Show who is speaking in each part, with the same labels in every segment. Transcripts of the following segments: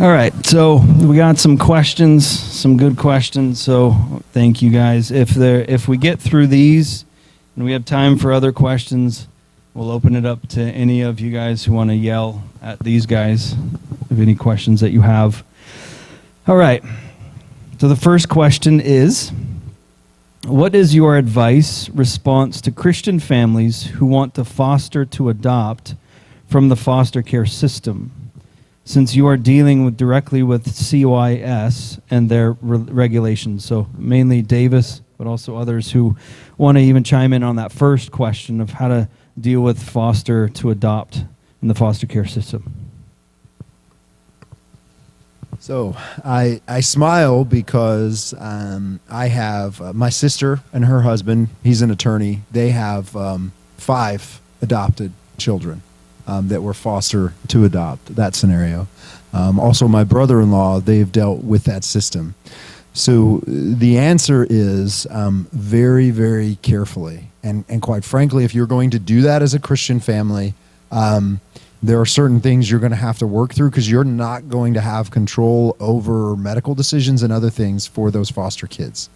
Speaker 1: All right, so we got some questions, some good questions. So thank you guys. If we get through these and we have time for other questions, we'll open it up to any of you guys who want to yell at these guys of any questions that you have. All right. So the first question is, what is your advice, response to Christian families who want to foster to adopt from the foster care system? Since you are dealing directly with CYS and their regulations, so mainly Davis, but also others who want to even chime in on that first question of how to deal with foster to adopt in the foster care system.
Speaker 2: So I smile because I have my sister and her husband. He's an attorney. They have 5 adopted children that were foster to adopt, that scenario. Also, my brother-in-law, they've dealt with that system. So the answer is very, very carefully. And quite frankly, if you're going to do that as a Christian family, there are certain things you're going to have to work through because you're not going to have control over medical decisions and other things for those foster kids.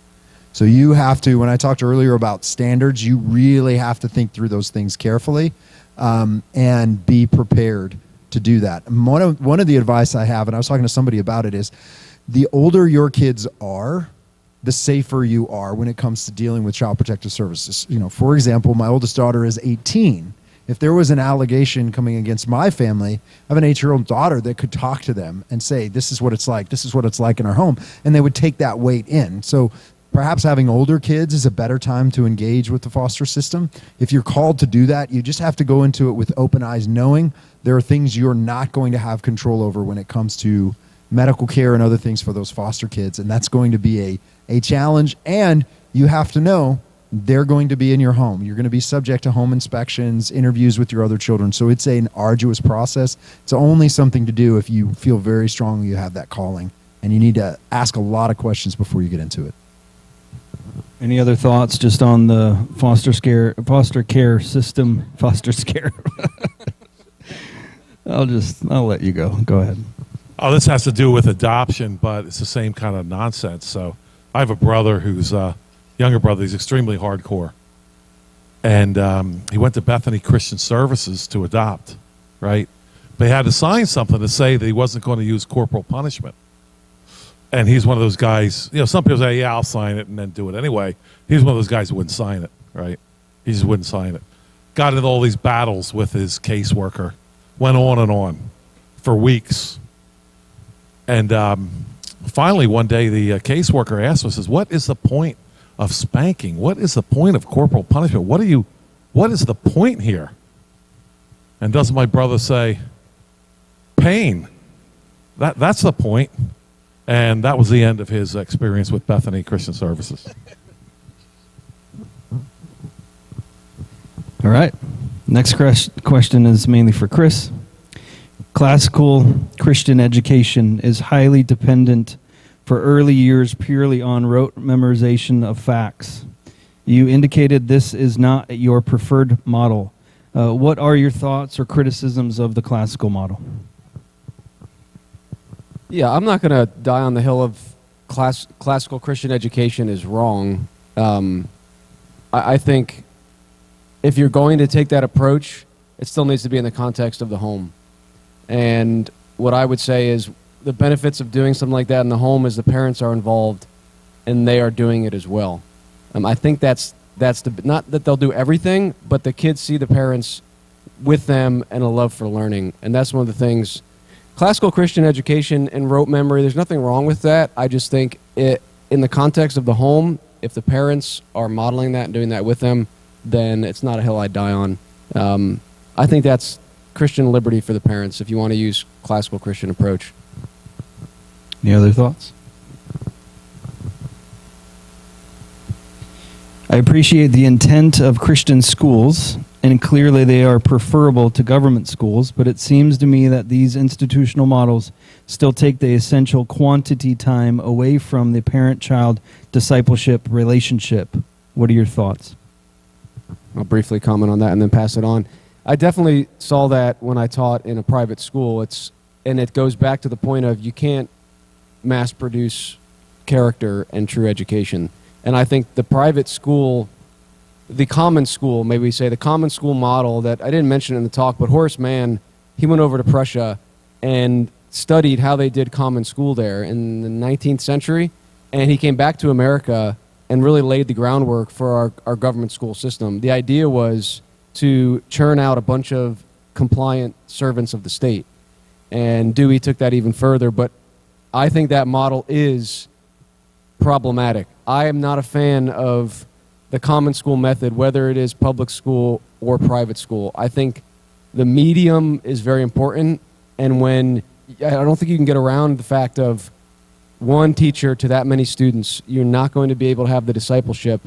Speaker 2: So you have to, when I talked earlier about standards, you really have to think through those things carefully and be prepared to do that. One of the advice I have, and I was talking to somebody about it, is the older your kids are, the safer you are when it comes to dealing with child protective services. You know, for example, my oldest daughter is 18. If there was an allegation coming against my family, I have an 8-year-old daughter that could talk to them and say, this is what it's like, this is what it's like in our home, and they would take that weight in. So perhaps having older kids is a better time to engage with the foster system. If you're called to do that, you just have to go into it with open eyes, knowing there are things you're not going to have control over when it comes to medical care and other things for those foster kids, and that's going to be a challenge. And you have to know they're going to be in your home. You're going to be subject to home inspections, interviews with your other children. So it's an arduous process. It's only something to do if you feel very strongly you have that calling, and you need to ask a lot of questions before you get into it.
Speaker 1: Any other thoughts just on the foster care system? Foster scare. I'll let you go. Go ahead.
Speaker 3: Oh, this has to do with adoption, but it's the same kind of nonsense. So I have a brother who's younger brother. He's extremely hardcore. And he went to Bethany Christian Services to adopt, right? They had to sign something to say that he wasn't going to use corporal punishment. And he's one of those guys, you know, some people say, yeah, I'll sign it and then do it anyway. He's one of those guys who wouldn't sign it, right? He just wouldn't sign it. Got into all these battles with his caseworker. Went on and on for weeks. And finally, one day, the caseworker asked him, says, what is the point of spanking? What is the point of corporal punishment? What is the point here? And doesn't my brother say, pain? That's the point. And that was the end of his experience with Bethany Christian Services.
Speaker 1: All right. Next question is mainly for Chris. Classical Christian education is highly dependent for early years purely on rote memorization of facts. You indicated this is not your preferred model. What are your thoughts or criticisms of the classical model?
Speaker 4: Yeah, I'm not going to die on the hill of classical Christian education is wrong. I think if you're going to take that approach, it still needs to be in the context of the home. And what I would say is the benefits of doing something like that in the home is the parents are involved and they are doing it as well. I think that's not that they'll do everything, but the kids see the parents with them and a love for learning. And that's one of the things. Classical Christian education and rote memory, there's nothing wrong with that. I just think in the context of the home, if the parents are modeling that and doing that with them, then it's not a hill I'd die on. I think that's Christian liberty for the parents if you want to use classical Christian approach.
Speaker 1: Any other thoughts? I appreciate the intent of Christian schools, and clearly they are preferable to government schools, but it seems to me that these institutional models still take the essential quantity time away from the parent-child discipleship relationship. What are your thoughts?
Speaker 4: I'll briefly comment on that and then pass it on. I definitely saw that when I taught in a private school. It's and it goes back to the point of you can't mass produce character and true education. And I think the private school, the common school, maybe we say the common school model that I didn't mention in the talk, but Horace Mann, he went over to Prussia and studied how they did common school there in the 19th century, and he came back to America and really laid the groundwork for our government school system. The idea was to churn out a bunch of compliant servants of the state. And Dewey took that even further, but I think that model is problematic. I am not a fan of the common school method, whether it is public school or private school. I think the medium is very important, and I don't think you can get around the fact of one teacher to that many students, you're not going to be able to have the discipleship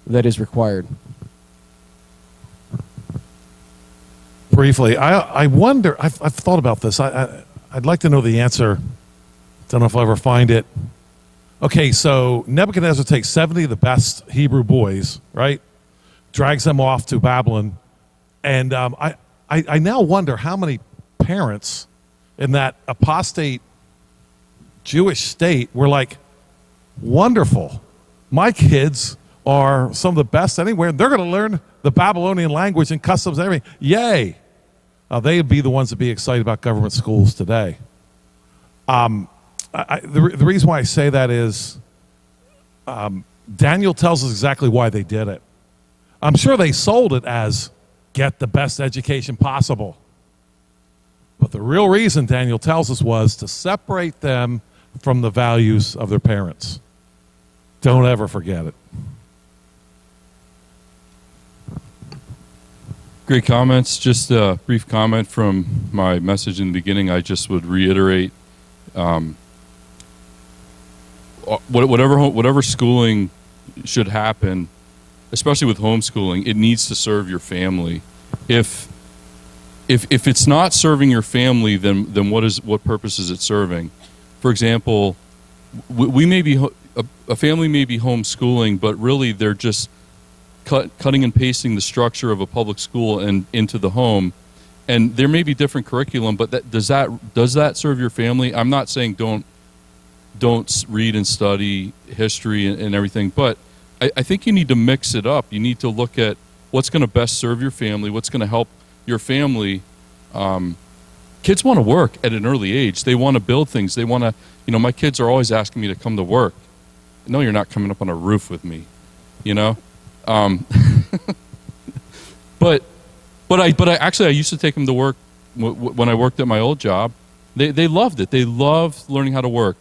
Speaker 4: that is required.
Speaker 3: Briefly, I wonder, I've thought about this. I'd like to know the answer. Don't know if I'll ever find it. Okay, so Nebuchadnezzar takes 70 of the best Hebrew boys, right? Drags them off to Babylon. And I now wonder how many parents in that apostate Jewish state were like, wonderful. My kids are some of the best anywhere. They're going to learn the Babylonian language and customs and everything. Yay. They'd be the ones to be excited about government schools today. The reason why I say that is Daniel tells us exactly why they did it. I'm sure they sold it as get the best education possible. But the real reason Daniel tells us was to separate them from the values of their parents. Don't ever forget it.
Speaker 5: Great comments. Just a brief comment from my message in the beginning. I just would reiterate whatever schooling should happen, especially with homeschooling, it needs to serve your family. If it's not serving your family, then what purpose is it serving? For example, we may be a family may be homeschooling, but really they're just cutting and pasting the structure of a public school and into the home, and there may be different curriculum, but does that serve your family? I'm not saying don't read and study history and everything, but I think you need to mix it up. You need to look at what's going to best serve your family, what's going to help your family. Kids want to work at an early age. They want to build things. They want to, my kids are always asking me to come to work. No, you're not coming up on a roof with me, but I used to take them to work when I worked at my old job. They loved it. They loved learning how to work.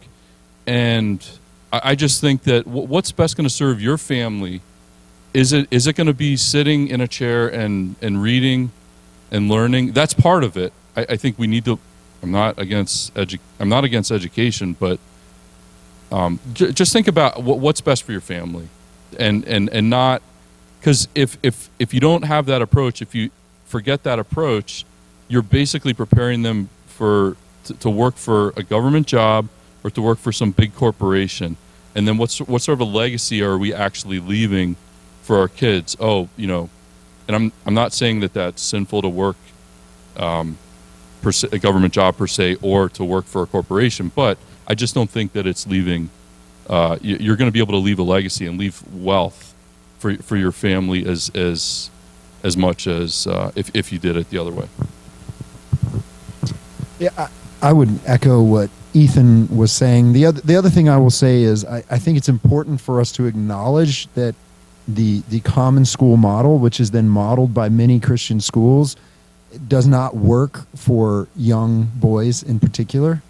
Speaker 5: And I just think that what's best going to serve your family, is it going to be sitting in a chair and reading and learning? That's part of it. I think we need to. I'm not against education, but just think about what's best for your family, and not, because if you don't have that approach, if you forget that approach, you're basically preparing them to work for a government job or to work for some big corporation. And then what sort of a legacy are we actually leaving for our kids? And I'm not saying that that's sinful to work a government job per se, or to work for a corporation, but I just don't think that it's leaving. You're going to be able to leave a legacy and leave wealth for your family as much as if you did it the other way.
Speaker 2: Yeah, I would echo what Ethan was saying. The other thing I will say is I think it's important for us to acknowledge that the common school model, which is then modeled by many Christian schools, does not work for young boys in particular,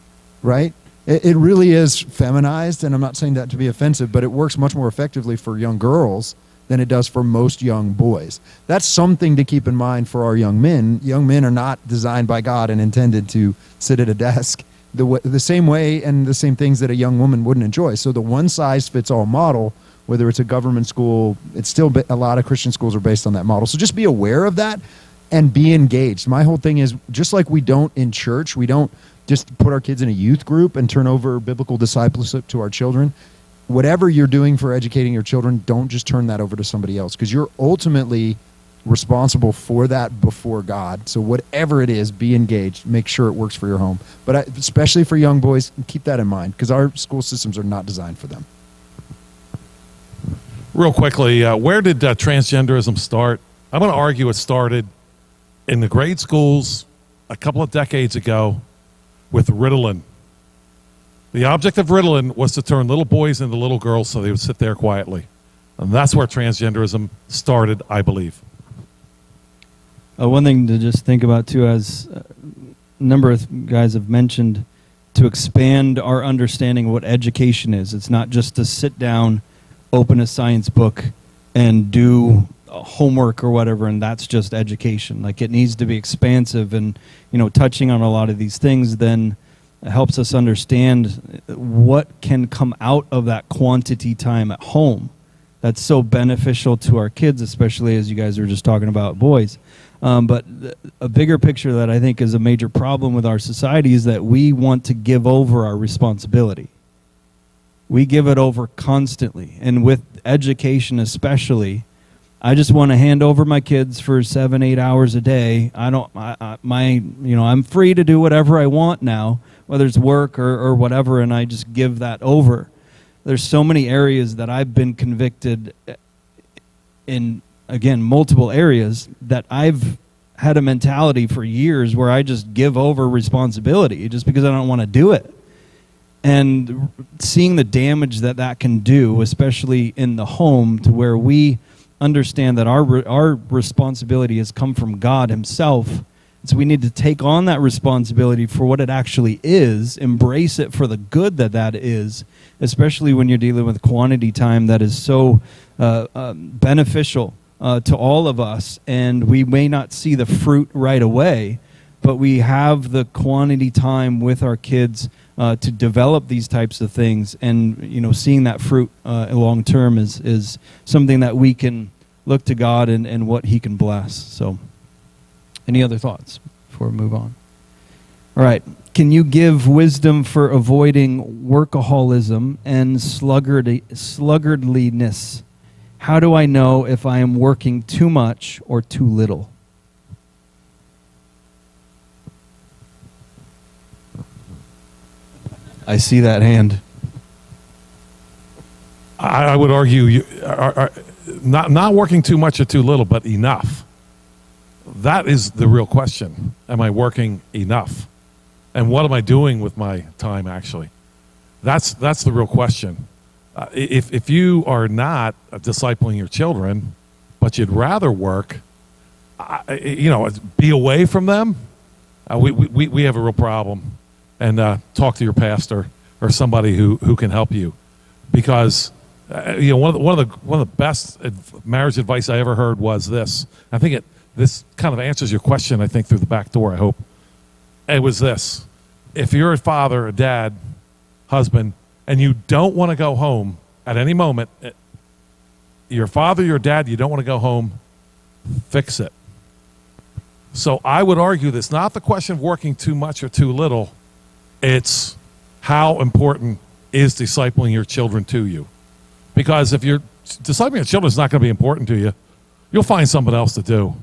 Speaker 2: right? It really is feminized, and I'm not saying that to be offensive, but it works much more effectively for young girls than it does for most young boys. That's something to keep in mind for our young men. Young men are not designed by God and intended to sit at a desk the same way and the same things that a young woman wouldn't enjoy. So the one-size-fits-all model, whether it's a government school, it's still a lot of Christian schools are based on that model. So just be aware of that and be engaged. My whole thing is, just like we don't in church, we don't just put our kids in a youth group and turn over biblical discipleship to our children. Whatever you're doing for educating your children, don't just turn that over to somebody else, because you're ultimately responsible for that before God. So whatever it is, be engaged. Make sure it works for your home. But especially for young boys, keep that in mind because our school systems are not designed for them.
Speaker 3: Real quickly, where did transgenderism start? I'm going to argue it started in the grade schools a couple of decades ago with Ritalin. The object of Ritalin was to turn little boys into little girls so they would sit there quietly. And that's where transgenderism started, I believe.
Speaker 1: One thing to just think about, too, as a number of guys have mentioned, to expand our understanding of what education is. It's not just to sit down, open a science book, and do homework or whatever, and that's just education. Like, it needs to be expansive, and, touching on a lot of these things then helps us understand what can come out of that quantity time at home. That's so beneficial to our kids, especially as you guys were just talking about boys. But a bigger picture that I think is a major problem with our society is that we want to give over our responsibility. We give it over constantly. And with education especially, I just want to hand over my kids for 7-8 hours a day. I'm free to do whatever I want now, whether it's work or whatever, and I just give that over. There's so many areas that I've been convicted in, again, multiple areas, that I've had a mentality for years where I just give over responsibility just because I don't want to do it. And seeing the damage that can do, especially in the home, to where we understand that our responsibility has come from God himself. So we need to take on that responsibility for what it actually is, embrace it for the good that is, especially when you're dealing with quantity time that is so beneficial to all of us. And we may not see the fruit right away, but we have the quantity time with our kids to develop these types of things. And, seeing that fruit long term is something that we can look to God and what he can bless. So any other thoughts before we move on? All right. Can you give wisdom for avoiding workaholism and sluggardliness? How do I know if I am working too much or too little? I see that hand.
Speaker 3: I would argue you are not working too much or too little, but enough. That is the real question. Am I working enough? And what am I doing with my time, actually? That's the real question. If you are not discipling your children, but you'd rather work, be away from them, we have a real problem. And talk to your pastor or somebody who can help you, because one of the best marriage advice I ever heard was this. I think this kind of answers your question, I think, through the back door, I hope. It was this: if you're a father, a dad, husband, and you don't want to go home at any moment, your father, your dad, you don't want to go home, fix it. So I would argue that's not the question of working too much or too little. It's how important is discipling your children to you. Because if you're discipling your children is not going to be important to you, you'll find something else to do.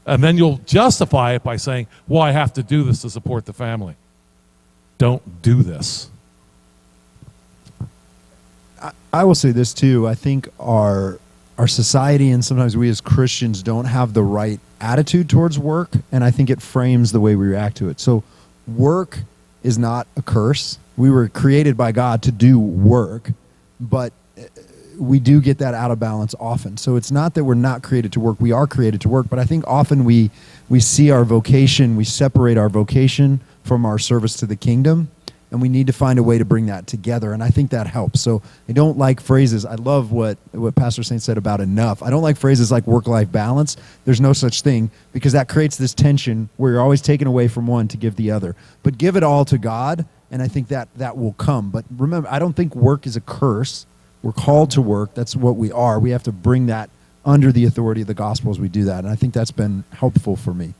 Speaker 3: And then you'll justify it by saying, well, I have to do this to support the family. Don't do this.
Speaker 2: I will say this too. I think our society and sometimes we as Christians don't have the right attitude towards work, and I think it frames the way we react to it. So work is not a curse. We were created by God to do work, but we do get that out of balance often. So it's not that we're not created to work. We are created to work, but I think often we see our vocation, we separate our vocation from our service to the kingdom, and we need to find a way to bring that together, and I think that helps. So I don't like phrases. I love what Pastor Saint said about enough. I don't like phrases like work-life balance. There's no such thing, because that creates this tension where you're always taking away from one to give the other. But give it all to God, and I think that will come. But remember, I don't think work is a curse. We're called to work. That's what we are. We have to bring that under the authority of the gospel as we do that, and I think that's been helpful for me.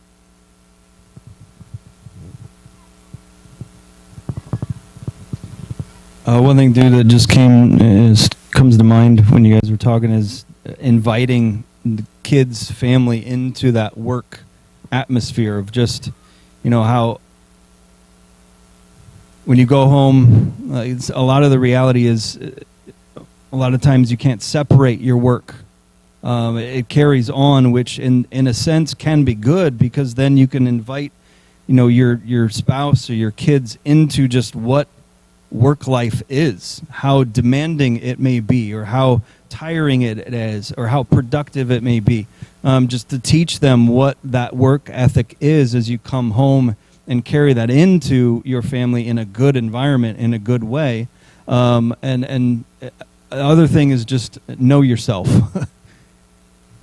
Speaker 1: One thing, dude, that just comes to mind when you guys were talking is inviting the kids, family into that work atmosphere of just, how when you go home, a lot of the reality is a lot of times you can't separate your work. It carries on, which in a sense can be good, because then you can invite, your spouse or your kids into just what work life is, how demanding it may be, or how tiring it is, or how productive it may be. Just to teach them what that work ethic is as you come home and carry that into your family in a good environment, in a good way. And the other thing is just know yourself.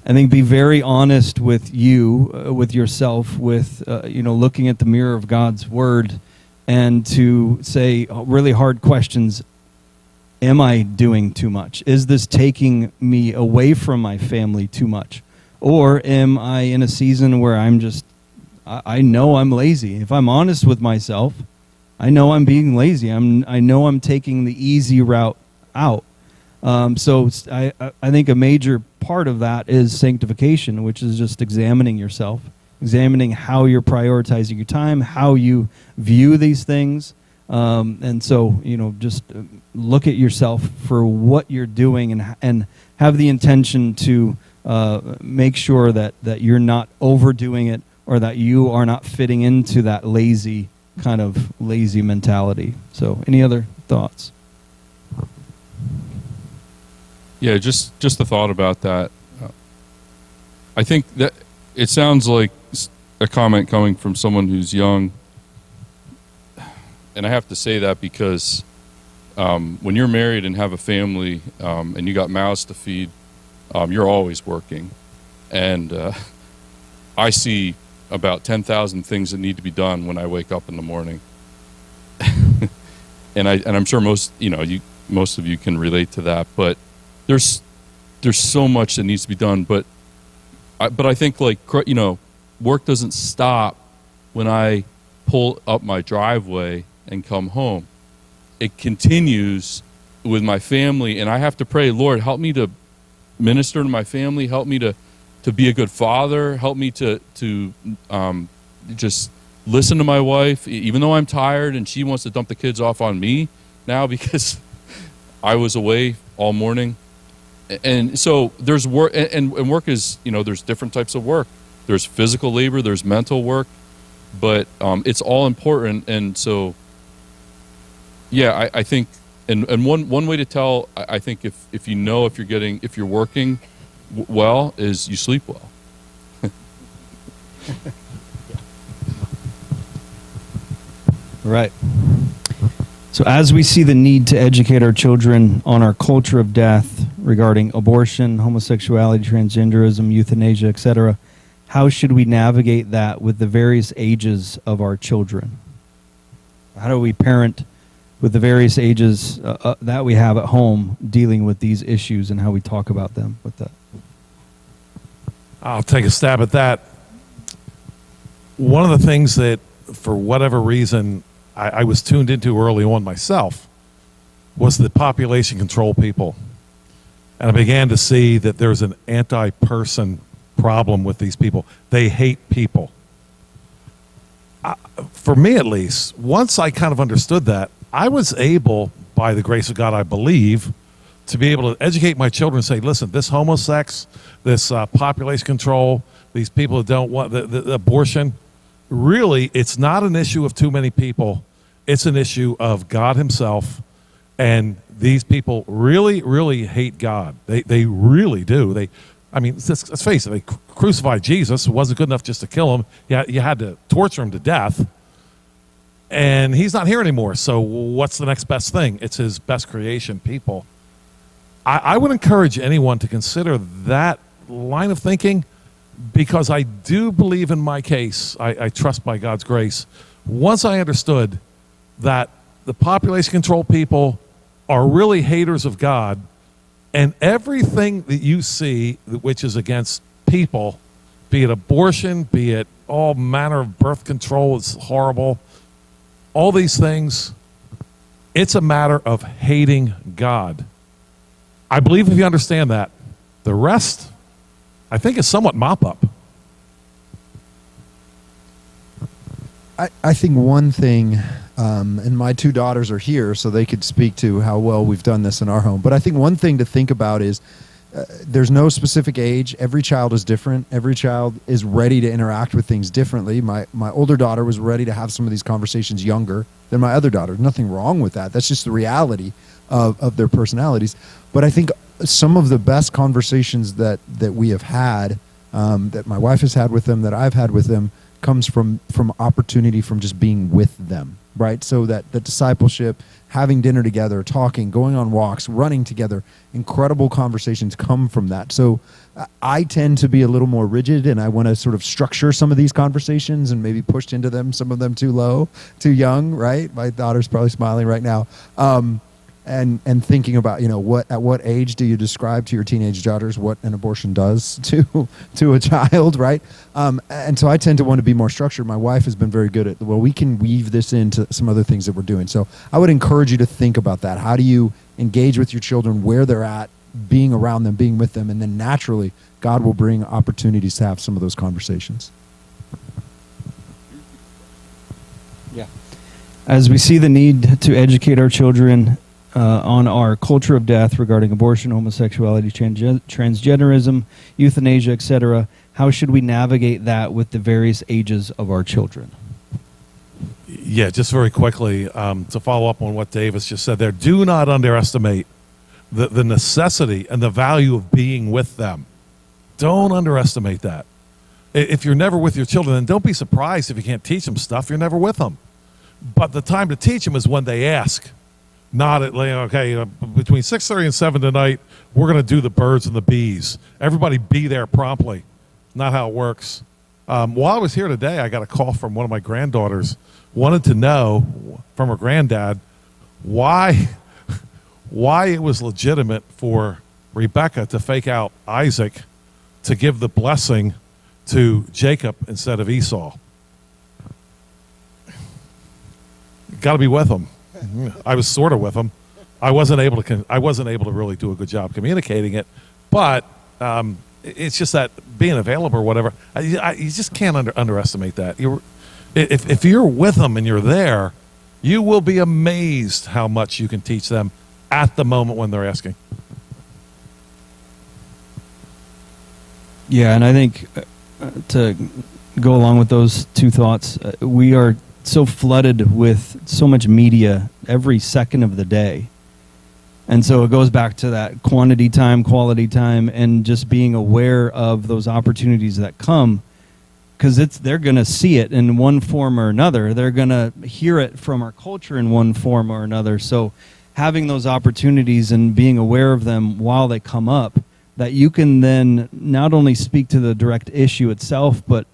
Speaker 1: I think be very honest with you, with yourself, with, looking at the mirror of God's word, and to say really hard questions. Am I doing too much? Is this taking me away from my family too much? Or am I in a season where I know I'm lazy? If I'm honest with myself, I know I'm being lazy. I know I'm taking the easy route out. So I think a major part of that is sanctification, which is just examining yourself, examining how you're prioritizing your time, how you view these things. And so, just look at yourself for what you're doing, and have the intention to make sure that you're not overdoing it, or that you are not fitting into that lazy mentality. So any other thoughts?
Speaker 5: Yeah, just a thought about that. I think that it sounds like a comment coming from someone who's young. And I have to say that because when you're married and have a family, and you got mouths to feed, you're always working. And I see about 10,000 things that need to be done when I wake up in the morning. and I'm sure most of you can relate to that. But there's so much that needs to be done. But I think, work doesn't stop when I pull up my driveway and come home. It continues with my family, and I have to pray, Lord, help me to minister to my family, help me to be a good father, help me to just listen to my wife, even though I'm tired and she wants to dump the kids off on me now because I was away all morning. And so there's work, and work is, there's different types of work. There's physical labor, there's mental work, but it's all important. And so, yeah, I think, and one way to tell, I think if you're working well, is you sleep well.
Speaker 1: Right. So as we see the need to educate our children on our culture of death regarding abortion, homosexuality, transgenderism, euthanasia, etc., how should we navigate that with the various ages of our children? How do we parent with the various ages that we have at home dealing with these issues, and how we talk about them with that?
Speaker 3: I'll take a stab at that. One of the things that, for whatever reason, I was tuned into early on myself was the population control people. And I began to see that there's an anti-person problem with these people. They hate people. For me, at least, once I kind of understood that, I was able, by the grace of God, I believe, to be able to educate my children and say, listen, this homosex, this population control, these people that don't want the abortion, really, it's not an issue of too many people. It's an issue of God himself. And these people really, really hate God. They really do. Let's face it, they crucified Jesus. It wasn't good enough just to kill him. You had to torture him to death. And he's not here anymore. So what's the next best thing? It's his best creation, people. I would encourage anyone to consider that line of thinking, because I do believe in my case, I trust by God's grace, once I understood that the population control people are really haters of God, and everything that you see which is against people, be it abortion, be it all manner of birth control, it's horrible, all these things, it's a matter of hating God. I believe if you understand that, the rest, I think is somewhat mop-up.
Speaker 2: I think one thing, and my two daughters are here, so they could speak to how well we've done this in our home. But I think one thing to think about is there's no specific age. Every child is different. Every child is ready to interact with things differently. My older daughter was ready to have some of these conversations younger than my other daughter. Nothing wrong with that. That's just the reality of their personalities. But I think some of the best conversations that we have had, that my wife has had with them, that I've had with them, comes from opportunity from just being with them, right? So that the discipleship, having dinner together, talking, going on walks, running together, incredible conversations come from that. So I tend to be a little more rigid, and I want to sort of structure some of these conversations and maybe pushed into them, some of them too low, too young, right? My daughter's probably smiling right now. And thinking about, at what age do you describe to your teenage daughters what an abortion does to a child, right? And so I tend to want to be more structured. My wife has been very good at, we can weave this into some other things that we're doing. So I would encourage you to think about that. How do you engage with your children where they're at, being around them, being with them, and then naturally God will bring opportunities to have some of those conversations.
Speaker 1: Yeah. As we see the need to educate our children on our culture of death regarding abortion, homosexuality, transgenderism, euthanasia, etc., how should we navigate that with the various ages of our children?
Speaker 3: Yeah, just very quickly, to follow up on what Davis just said there, do not underestimate the necessity and the value of being with them. Don't underestimate that. If you're never with your children, then don't be surprised if you can't teach them stuff. You're never with them. But the time to teach them is when they ask. Not at, between 6:30 and 7 tonight, we're going to do the birds and the bees. Everybody be there promptly. Not how it works. While I was here today, I got a call from one of my granddaughters, wanted to know from her granddad why it was legitimate for Rebecca to fake out Isaac to give the blessing to Jacob instead of Esau. Got to be with him. I was sort of with him. I wasn't able to really do a good job communicating it, but it's just that being available or whatever. You just can't underestimate that. If you're with them and you're there, you will be amazed how much you can teach them at the moment when they're asking.
Speaker 1: Yeah, and I think to go along with those two thoughts, we are so flooded with so much media every second of the day. And so it goes back to that quantity time, quality time, and just being aware of those opportunities that come, because they're going to see it in one form or another. They're going to hear it from our culture in one form or another. So having those opportunities and being aware of them while they come up, that you can then not only speak to the direct issue itself, but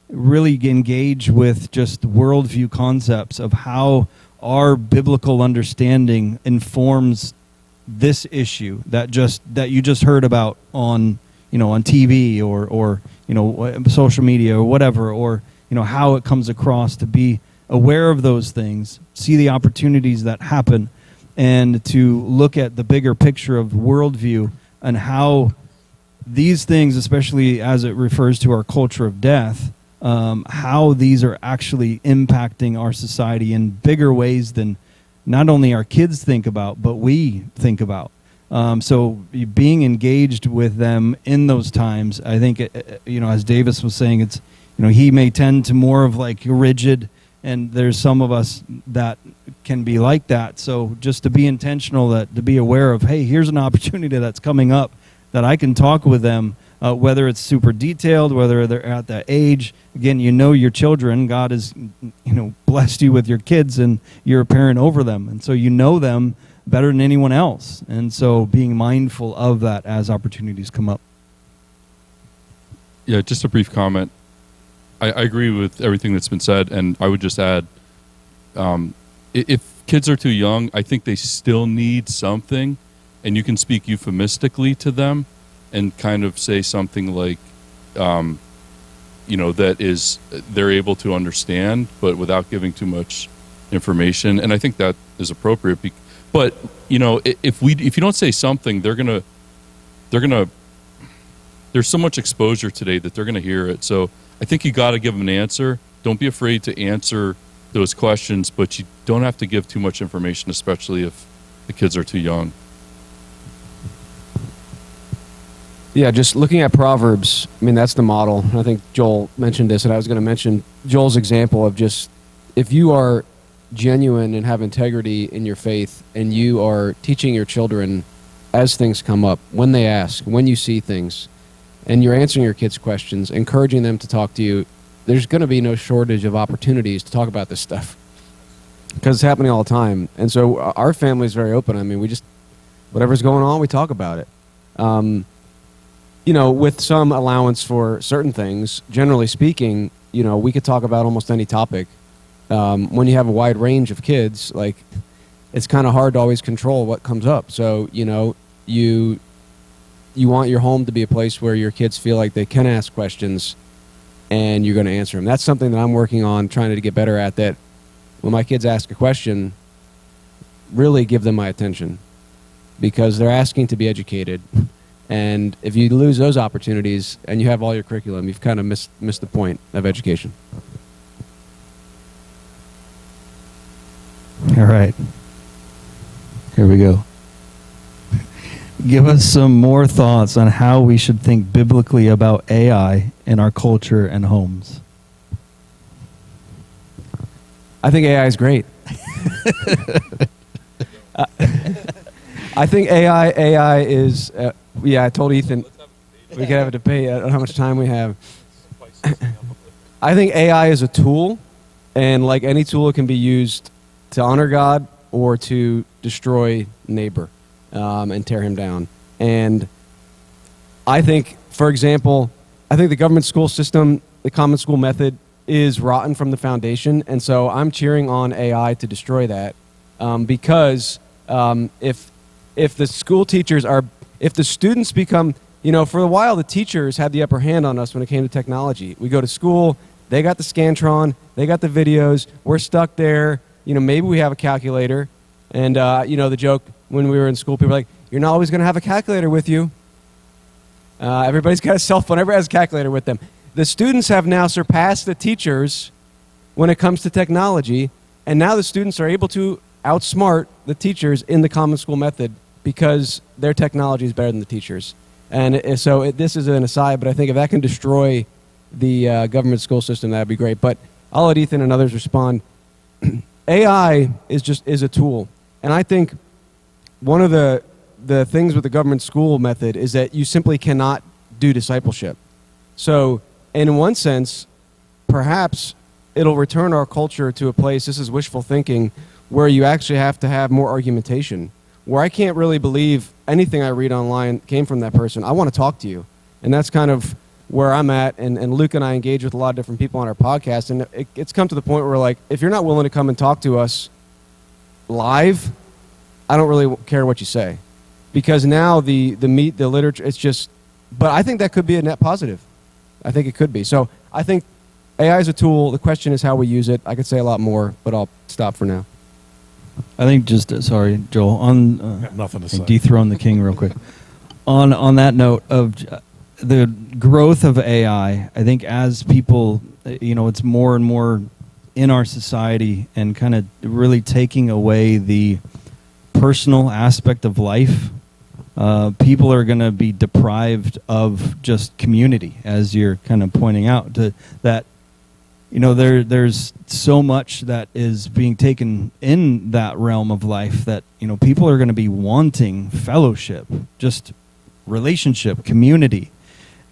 Speaker 1: really engage with just worldview concepts of how our biblical understanding informs this issue that you just heard about on TV or social media or whatever, or how it comes across, to be aware of those things, see the opportunities that happen, and to look at the bigger picture of worldview and how these things, especially as it refers to our culture of death, how these are actually impacting our society in bigger ways than not only our kids think about, but we think about. So being engaged with them in those times, I think, as Davis was saying, it's, he may tend to more of like rigid, and there's some of us that can be like that. So just to be intentional, to be aware of, hey, here's an opportunity that's coming up that I can talk with them, whether it's super detailed, whether they're at that age. Again, your children. God has, blessed you with your kids, and you're a parent over them. And so you know them better than anyone else. And so being mindful of that as opportunities come up.
Speaker 5: Yeah, just a brief comment. I agree with everything that's been said, and I would just add, if kids are too young, I think they still need something, and you can speak euphemistically to them and kind of say something like, that is they're able to understand, but without giving too much information. And I think that is appropriate. But if you don't say something, they're gonna there's so much exposure today that they're going to hear it. So I think you got to give them an answer. Don't be afraid to answer those questions, but you don't have to give too much information, especially if the kids are too young.
Speaker 4: Yeah, just looking at Proverbs, I mean, that's the model. I think Joel mentioned this, and I was going to mention Joel's example of just if you are genuine and have integrity in your faith and you are teaching your children as things come up, when they ask, when you see things, and you're answering your kids' questions, encouraging them to talk to you, there's going to be no shortage of opportunities to talk about this stuff because it's happening all the time. And so our family is very open. I mean, we just, whatever's going on, we talk about it. You know, with some allowance for certain things, generally speaking, you know, we could talk about almost any topic. When you have a wide range of kids, like, it's kind of hard to always control what comes up. So, you know, you want your home to be a place where your kids feel like they can ask questions and you're going to answer them. That's something that I'm working on, trying to get better at, that when my kids ask a question, really give them my attention because they're asking to be educated. And if you lose those opportunities and you have all your curriculum, you've kind of missed the point of education.
Speaker 1: All right. Here we go. Give us some more thoughts on how we should think biblically about AI in our culture and homes.
Speaker 4: I think AI is great. I think AI is, I told Ethan we could have a debate on how much time we have. I think AI is a tool, and like any tool, it can be used to honor God or to destroy neighbor and tear him down. And I think, for example, I think the government school system, the common school method, is rotten from the foundation. And so I'm cheering on AI to destroy that because if the school teachers are, if the students become, you know, for a while the teachers had the upper hand on us when it came to technology. We go to school, they got the Scantron, they got the videos, we're stuck there. You know, maybe we have a calculator. And, you know, the joke when we were in school, people were like, you're not always going to have a calculator with you. Everybody's got a cell phone. Everybody has a calculator with them. The students have now surpassed the teachers when it comes to technology. And now the students are able to outsmart the teachers in the common school method because their technology is better than the teachers. And so this is an aside, but I think if that can destroy the government school system, that'd be great. But I'll let Ethan and others respond. AI is a tool. And I think one of the things with the government school method is that you simply cannot do discipleship. So in one sense, perhaps it'll return our culture to a place, this is wishful thinking, where you actually have to have more argumentation, where I can't really believe anything I read online came from that person. I want to talk to you. And that's kind of where I'm at. And Luke and I engage with a lot of different people on our podcast. And it's come to the point where, like, if you're not willing to come and talk to us live, I don't really care what you say. Because now the meat, the literature, it's just, but I think that could be a net positive. I think it could be. So I think AI is a tool. The question is how we use it. I could say a lot more, but I'll stop for now.
Speaker 1: I think just, sorry, Joel, on
Speaker 3: Nothing to say.
Speaker 1: dethrone the king real quick. On that note of the growth of AI, I think as people, you know, it's more and more in our society and kind of really taking away the personal aspect of life. People are going to be deprived of just community, as you're kind of pointing out, that, you know, there's so much that is being taken in that realm of life that, you know, people are going to be wanting fellowship, just relationship, community.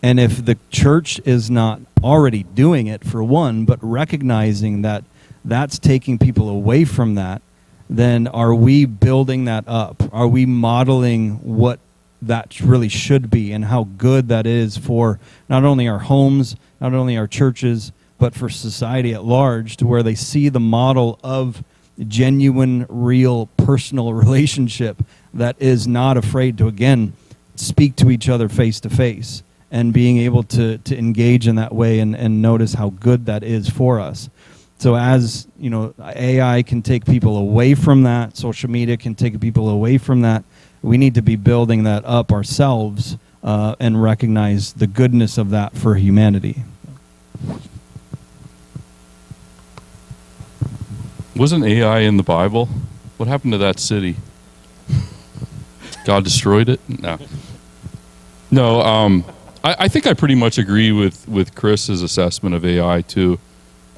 Speaker 1: And if the church is not already doing it, for one, but recognizing that that's taking people away from that, then are we building that up? Are we modeling what that really should be and how good that is for not only our homes, not only our churches, but for society at large, to where they see the model of genuine, real, personal relationship that is not afraid to, again, speak to each other face to face and being able to engage in that way and notice how good that is for us. So as, you know, AI can take people away from that, social media can take people away from that, we need to be building that up ourselves and recognize the goodness of that for humanity.
Speaker 5: Wasn't AI in the Bible? What happened to that city? God destroyed it? No. I think I pretty much agree with Chris's assessment of AI too.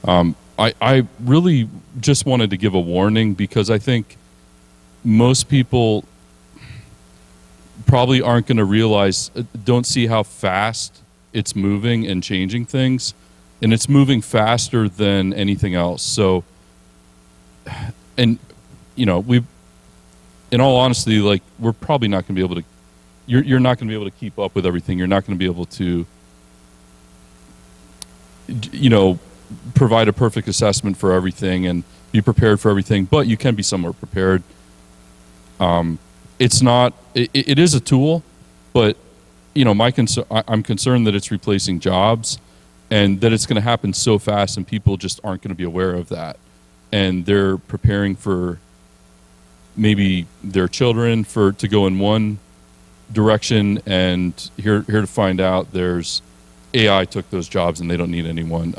Speaker 5: I really just wanted to give a warning because I think most people probably aren't going to realize, don't see how fast it's moving and changing things, and it's moving faster than anything else. So, and in all honesty, like, we're probably not going to be able to. You're not going to be able to keep up with everything. You're not going to be able to, provide a perfect assessment for everything and be prepared for everything. But you can be somewhat prepared. It's not. It is a tool, but I'm concerned that it's replacing jobs, and that it's going to happen so fast, and people just aren't going to be aware of that, and they're preparing for maybe their children to go in one direction, and here to find out there's AI took those jobs and they don't need anyone.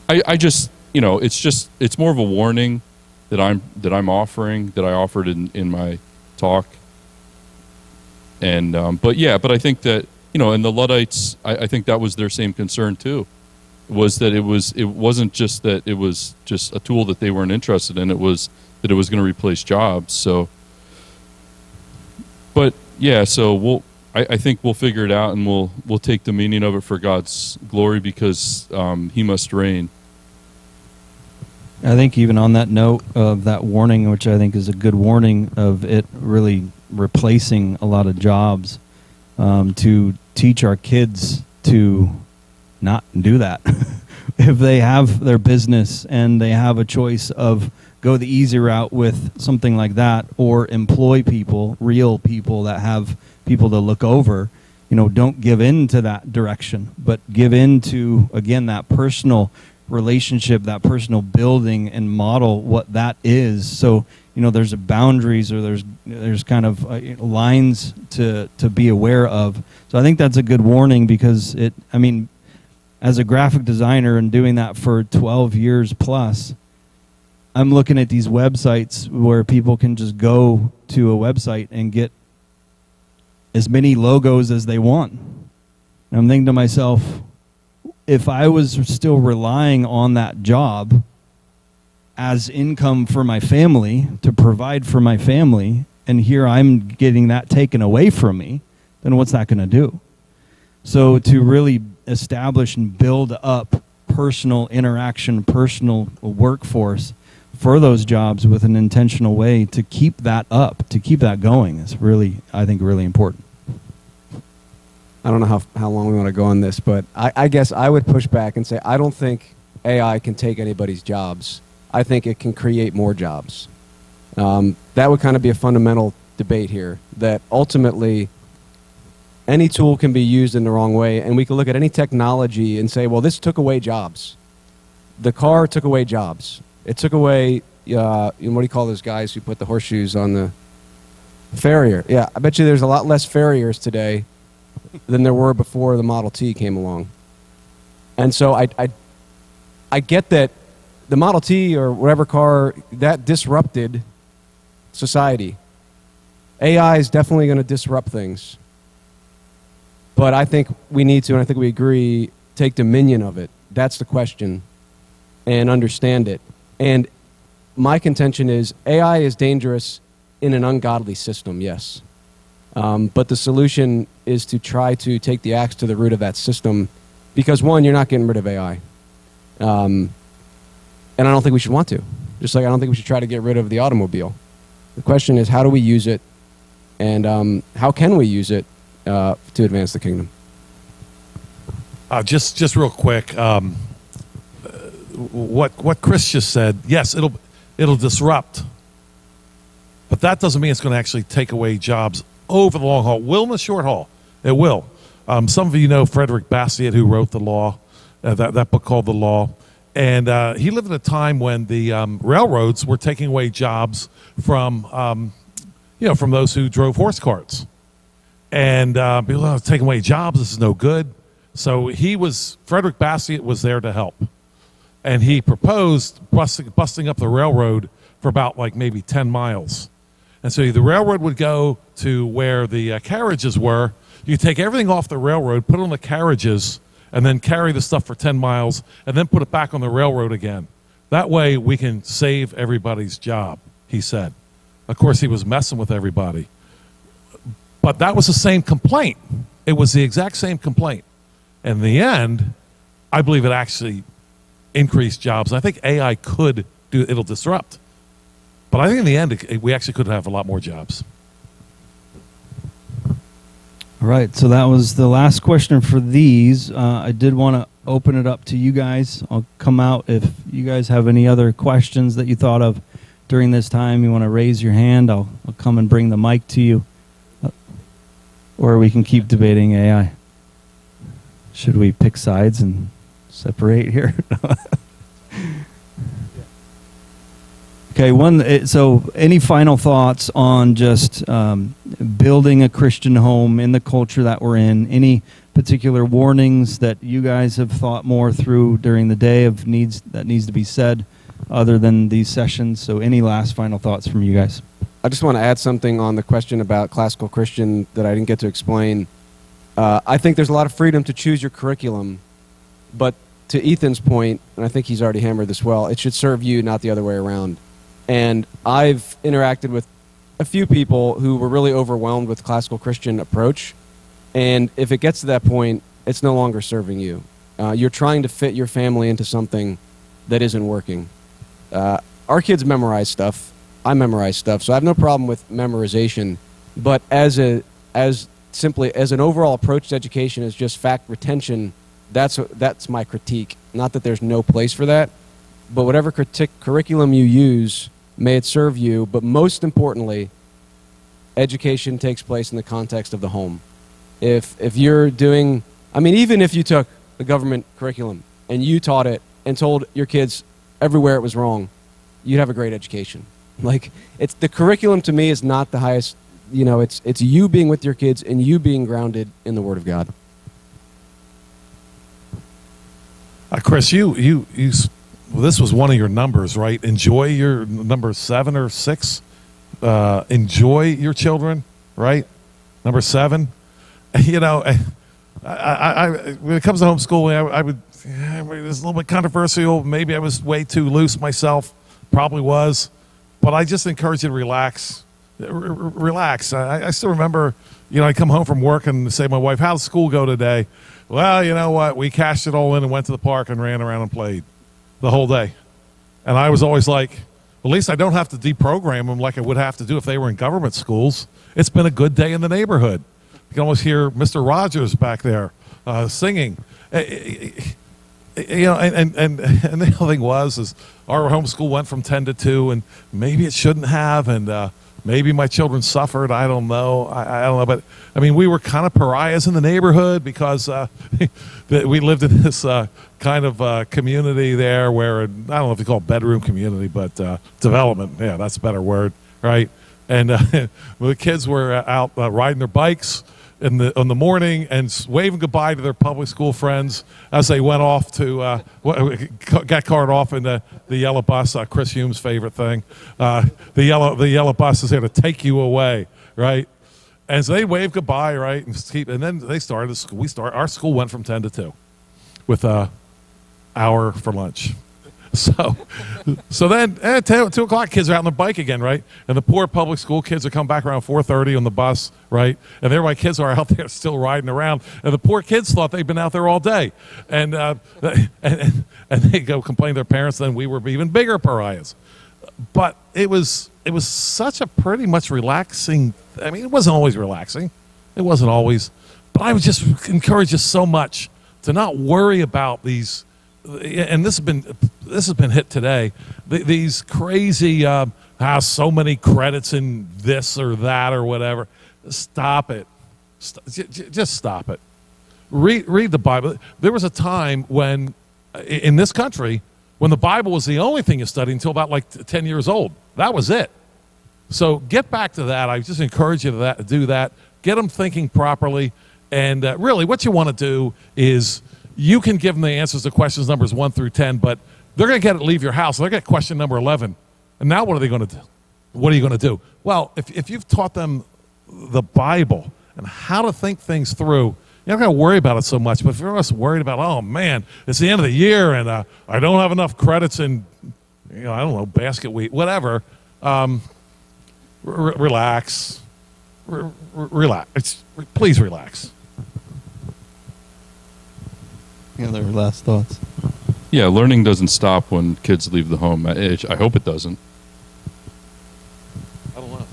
Speaker 5: I just it's more of a warning that I'm offering, that I offered in my talk. And but I think that and the Luddites, I think that was their same concern too, was that it wasn't just that it was just a tool that they weren't interested in, it was that it was going to replace jobs. So but yeah, so I think we'll figure it out, and we'll take dominion of it for God's glory, because He must reign.
Speaker 1: I think even on that note of that warning, which I think is a good warning of it really replacing a lot of jobs, to teach our kids to not do that. If they have their business and they have a choice of go the easy route with something like that, or employ people, real people that have people to look over, don't give in to that direction, but give in to, again, that personal relationship, that personal building, and model what that is. So, there's boundaries, or there's kind of lines to be aware of. So I think that's a good warning, because as a graphic designer and doing that for 12 years plus, I'm looking at these websites where people can just go to a website and get as many logos as they want. And I'm thinking to myself, if I was still relying on that job as income for my family, to provide for my family, and here I'm getting that taken away from me, then what's that going to do? So to really establish and build up personal interaction, personal workforce for those jobs with an intentional way to keep that up, to keep that going, is really, I think, really important.
Speaker 4: I don't know how long we want to go on this, but I guess I would push back and say I don't think AI can take anybody's jobs. I think it can create more jobs. That would kind of be a fundamental debate here, that ultimately any tool can be used in the wrong way, and we can look at any technology and say, well, this took away jobs. The car took away jobs. It took away, what do you call those guys who put the horseshoes on the farrier? Yeah, I bet you there's a lot less farriers today than there were before the Model T came along. And so I get that the Model T or whatever car, that disrupted society. AI is definitely going to disrupt things. But I think we need to, and I think we agree, take dominion of it. That's the question. And understand it. And my contention is AI is dangerous in an ungodly system, yes. But the solution is to try to take the axe to the root of that system, because, one, you're not getting rid of AI. And I don't think we should want to. Just like I don't think we should try to get rid of the automobile. The question is, how do we use it, and how can we use it to advance the kingdom?
Speaker 3: Just real quick, what Chris just said, yes, it'll disrupt, but that doesn't mean it's going to actually take away jobs over the long haul. Will in the short haul, it will. Some of you know Frederick Bastiat, who wrote The Law, that book called The Law, and he lived at a time when the railroads were taking away jobs from those who drove horse carts. and people are taking away jobs. This is no good. So Frederick Bastiat was there to help. And he proposed busting up the railroad for about like maybe 10 miles. And so the railroad would go to where the carriages were. You take everything off the railroad, put it on the carriages, and then carry the stuff for 10 miles, and then put it back on the railroad again. That way we can save everybody's job, he said. Of course, he was messing with everybody. But that was the same complaint. It was the exact same complaint. In the end, I believe it actually increased jobs. I think AI it'll disrupt. But I think in the end, we actually could have a lot more jobs.
Speaker 1: All right, so that was the last question for these. I did want to open it up to you guys. I'll come out if you guys have any other questions that you thought of during this time. You want to raise your hand, I'll come and bring the mic to you. Or we can keep debating AI. Should we pick sides and separate here? Okay, so any final thoughts on just building a Christian home in the culture that we're in? Any particular warnings that you guys have thought more through during the day of needs to be said other than these sessions? So any last final thoughts from you guys?
Speaker 4: I just want to add something on the question about classical Christian that I didn't get to explain. I think there's a lot of freedom to choose your curriculum, but to Ethan's point, and I think he's already hammered this well, it should serve you, not the other way around. And I've interacted with a few people who were really overwhelmed with classical Christian approach, and if it gets to that point, it's no longer serving you. You're trying to fit your family into something that isn't working. Our kids memorize stuff. I memorize stuff, so I have no problem with memorization. But as an overall approach to education, as just fact retention, that's my critique. Not that there's no place for that, but whatever curriculum you use, may it serve you. But most importantly, education takes place in the context of the home. If you're doing, even if you took the government curriculum and you taught it and told your kids everywhere it was wrong, you'd have a great education. Like, it's the curriculum to me is not the highest. It's you being with your kids and you being grounded in the Word of God.
Speaker 3: Chris, this was one of your numbers, right? Enjoy your number 7 or 6. Enjoy your children, right? Number 7. I when it comes to homeschooling, I would. It's a little bit controversial. Maybe I was way too loose myself. Probably was, but I just encourage you to relax. Relax. I still remember. I come home from work and say to my wife, "How'd school go today?" Well, you know what? We cashed it all in and went to the park and ran around and played the whole day. And I was always like, at least I don't have to deprogram them like I would have to do if they were in government schools. It's been a good day in the neighborhood. You can almost hear Mr. Rogers back there singing. And the other thing is our homeschool went from 10 to 2, and maybe it shouldn't have, and maybe my children suffered. I don't know. I don't know. But, we were kind of pariahs in the neighborhood because we lived in this kind of community there where, I don't know if you call it bedroom community, but development. Yeah, that's a better word, right? And the kids were out riding their bikes in the morning and waving goodbye to their public school friends as they went off to got carted off in the yellow bus. Chris Hume's favorite thing, the yellow bus is there to take you away, right? And so they waved goodbye, right, and then they started school. Our school went from 10 to 2, with an hour for lunch. So then at 2 o'clock, kids are out on the bike again, right? And the poor public school kids are coming back around 4:30 on the bus, right? And there my kids are out there still riding around. And the poor kids thought they'd been out there all day. And they go complain to their parents, then we were even bigger pariahs. But it was such a pretty much relaxing. It wasn't always relaxing. It wasn't always. But I would just encourage you so much to not worry about these. And this has been hit today. These crazy, so many credits in this or that or whatever. Stop it. Just stop it. Read the Bible. There was a time when, in this country, when the Bible was the only thing you studied until about 10 years old. That was it. So get back to that. I just encourage you to do that. get them thinking properly. And really, what you want to do is you can give them the answers to questions numbers 1 through 10, but they're going to leave your house. They're going to get question number 11. And now what are they going to do? What are you going to do? Well, if you've taught them the Bible and how to think things through, you're not going to worry about it so much. But if you're just worried about, oh, man, it's the end of the year and I don't have enough credits in, I don't know, basket week, whatever, relax. Relax. Please relax.
Speaker 1: Any other last thoughts?
Speaker 5: Yeah, learning doesn't stop when kids leave the home. I hope it doesn't.
Speaker 3: I don't know.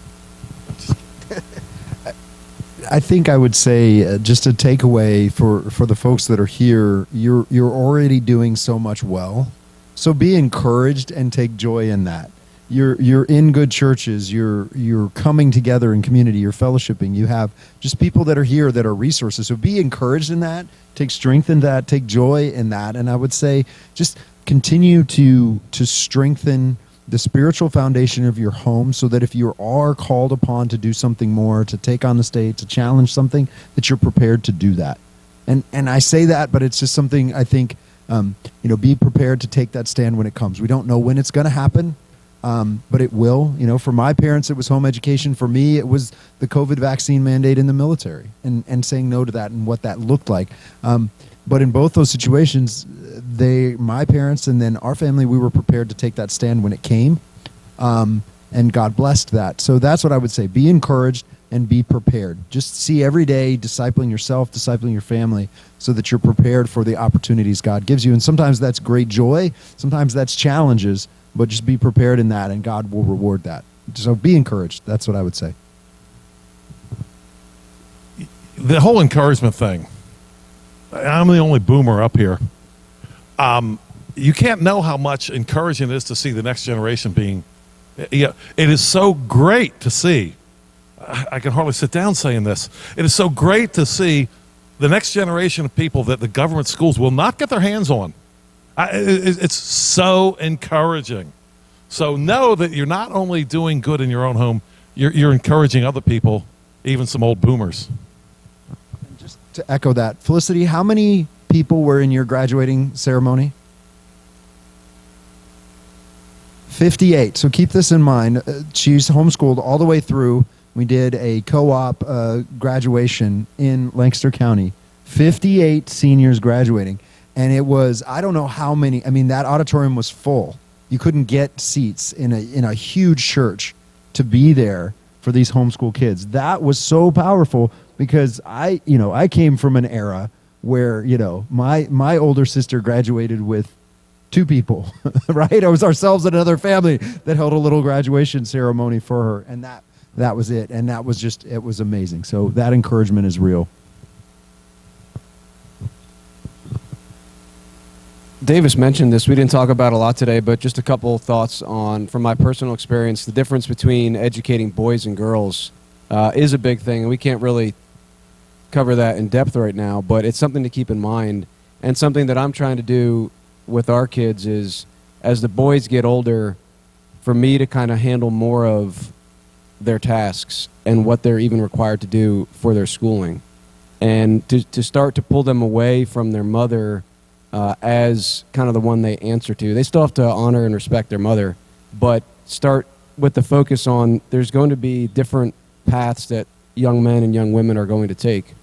Speaker 2: I think I would say just a takeaway for the folks that are here, you're already doing so much well. So be encouraged and take joy in that. You're in good churches, you're coming together in community, you're fellowshipping, you have just people that are here that are resources. So be encouraged in that, take strength in that, take joy in that. And I would say just continue to strengthen the spiritual foundation of your home so that if you are called upon to do something more, to take on the state, to challenge something, that you're prepared to do that. And I say that, but it's just something I think, be prepared to take that stand when it comes. We don't know when it's going to happen. But it will. For my parents, it was home education. For me, it was the COVID vaccine mandate in the military and saying no to that and what that looked like. But in both those situations, my parents and then our family, we were prepared to take that stand when it came. And God blessed that. So that's what I would say. Be encouraged and be prepared. Just see every day discipling yourself, discipling your family so that you're prepared for the opportunities God gives you. And sometimes that's great joy. Sometimes that's challenges. But just be prepared in that, and God will reward that. So be encouraged. That's what I would say.
Speaker 3: The whole encouragement thing, I'm the only boomer up here. You can't know how much encouraging it is to see the next generation being, it is so great to see. I can hardly sit down saying this. It is so great to see the next generation of people that the government schools will not get their hands on. It's so encouraging. So know that you're not only doing good in your own home, you're encouraging other people, even some old boomers.
Speaker 2: And just to echo that, Felicity, how many people were in your graduating ceremony? 58. So keep this in mind. She's homeschooled all the way through. We did a co-op graduation in Lancaster County. 58 seniors graduating. And it was, I don't know how many, that auditorium was full. You couldn't get seats in a huge church to be there for these homeschool kids. That was so powerful because I came from an era where, my older sister graduated with 2 people, right? It was ourselves and another family that held a little graduation ceremony for her. And that was it. And that was it was amazing. So that encouragement is real.
Speaker 4: Davis mentioned this. We didn't talk about it a lot today, but just a couple thoughts from my personal experience, the difference between educating boys and girls is a big thing, and we can't really cover that in depth right now, but it's something to keep in mind, and something that I'm trying to do with our kids is, as the boys get older, for me to kind of handle more of their tasks and what they're even required to do for their schooling, and to start to pull them away from their mother as kind of the one they answer to. They still have to honor and respect their mother, but start with the focus on there's going to be different paths that young men and young women are going to take.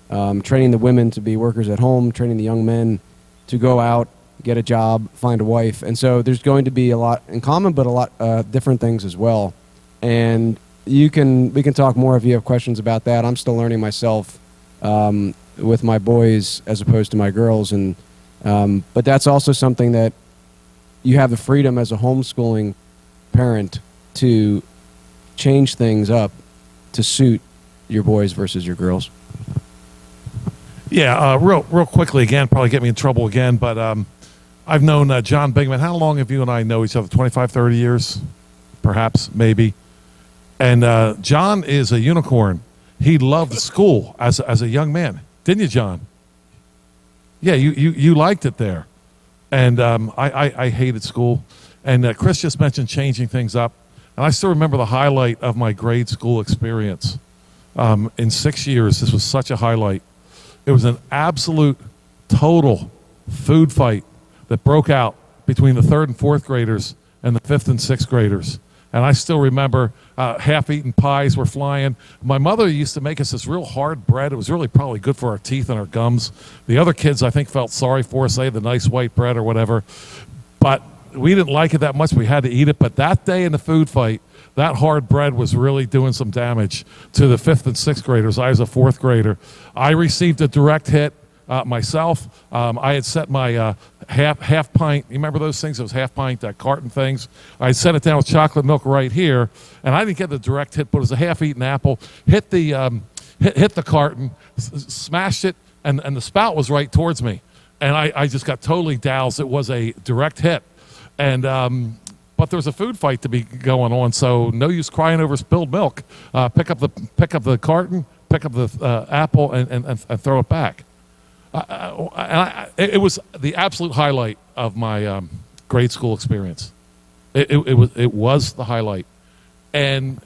Speaker 4: Training the women to be workers at home, training the young men to go out, get a job, find a wife. And so there's going to be a lot in common, but a lot different things as well. And we can talk more if you have questions about that. I'm still learning myself with my boys as opposed to my girls, but that's also something that you have the freedom as a homeschooling parent to change things up to suit your boys versus your girls.
Speaker 3: Yeah, real quickly again, probably get me in trouble again, but I've known John Bigman. How long have you and I know each other? 25, 30 years? Perhaps, maybe. And John is a unicorn. He loved school as a young man. Didn't you, John? Yeah, you liked it there. And I hated school. And Chris just mentioned changing things up. And I still remember the highlight of my grade school experience in 6 years. This was such a highlight. It was an absolute, total food fight that broke out between the 3rd and 4th graders and the 5th and 6th graders. And I still remember half-eaten pies were flying. My mother used to make us this real hard bread. It was really probably good for our teeth and our gums. The other kids, I think, felt sorry for us. They had the nice white bread or whatever. But we didn't like it that much. We had to eat it. But that day in the food fight, that hard bread was really doing some damage to the 5th and 6th graders. I was a 4th grader. I received a direct hit myself. I had set my half pint. You remember those things? Those half pint carton things. I had set it down with chocolate milk right here, and I didn't get the direct hit, but it was a half-eaten apple. Hit the hit the carton, smashed it, and the spout was right towards me, and I just got totally doused. It was a direct hit, and but there was a food fight to be going on, so no use crying over spilled milk. Pick up the carton, pick up the apple, and throw it back. It was the absolute highlight of my grade school experience. It was the highlight, and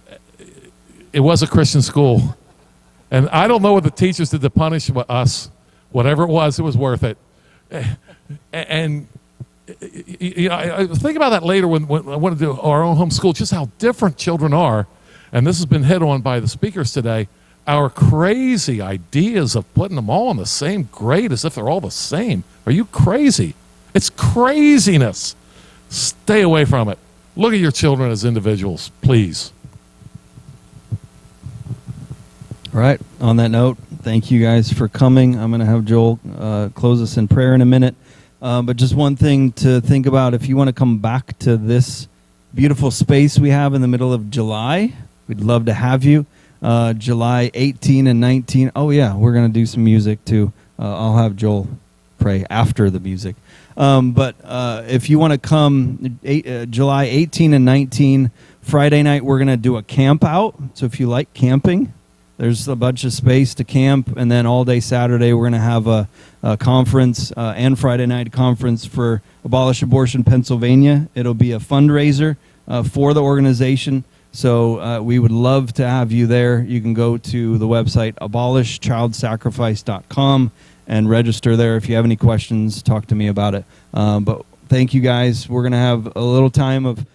Speaker 3: it was a Christian school. And I don't know what the teachers did to punish us. Whatever it was worth it. And you know, I think about that later when I want to do our own homeschool, just how different children are. And this has been hit on by the speakers today. Our crazy ideas of putting them all in the same grade as if they're all the same. Are you crazy? It's craziness. Stay away from it. Look at your children as individuals, please.
Speaker 1: All right. On that note, thank you guys for coming. I'm going to have Joel close us in prayer in a minute. But just one thing to think about, if you want to come back to this beautiful space we have in the middle of July, we'd love to have you. July 18 and 19. Oh, yeah, we're going to do some music, too. I'll have Joel pray after the music. But if you want to come, July 18 and 19, Friday night, we're going to do a camp out. So if you like camping, there's a bunch of space to camp. And then all day Saturday, we're going to have a conference and Friday night conference for Abolish Abortion Pennsylvania. It'll be a fundraiser for the organization. So we would love to have you there. You can go to the website abolishchildsacrifice.com and register there. If you have any questions, talk to me about it. But thank you guys. We're going to have a little time of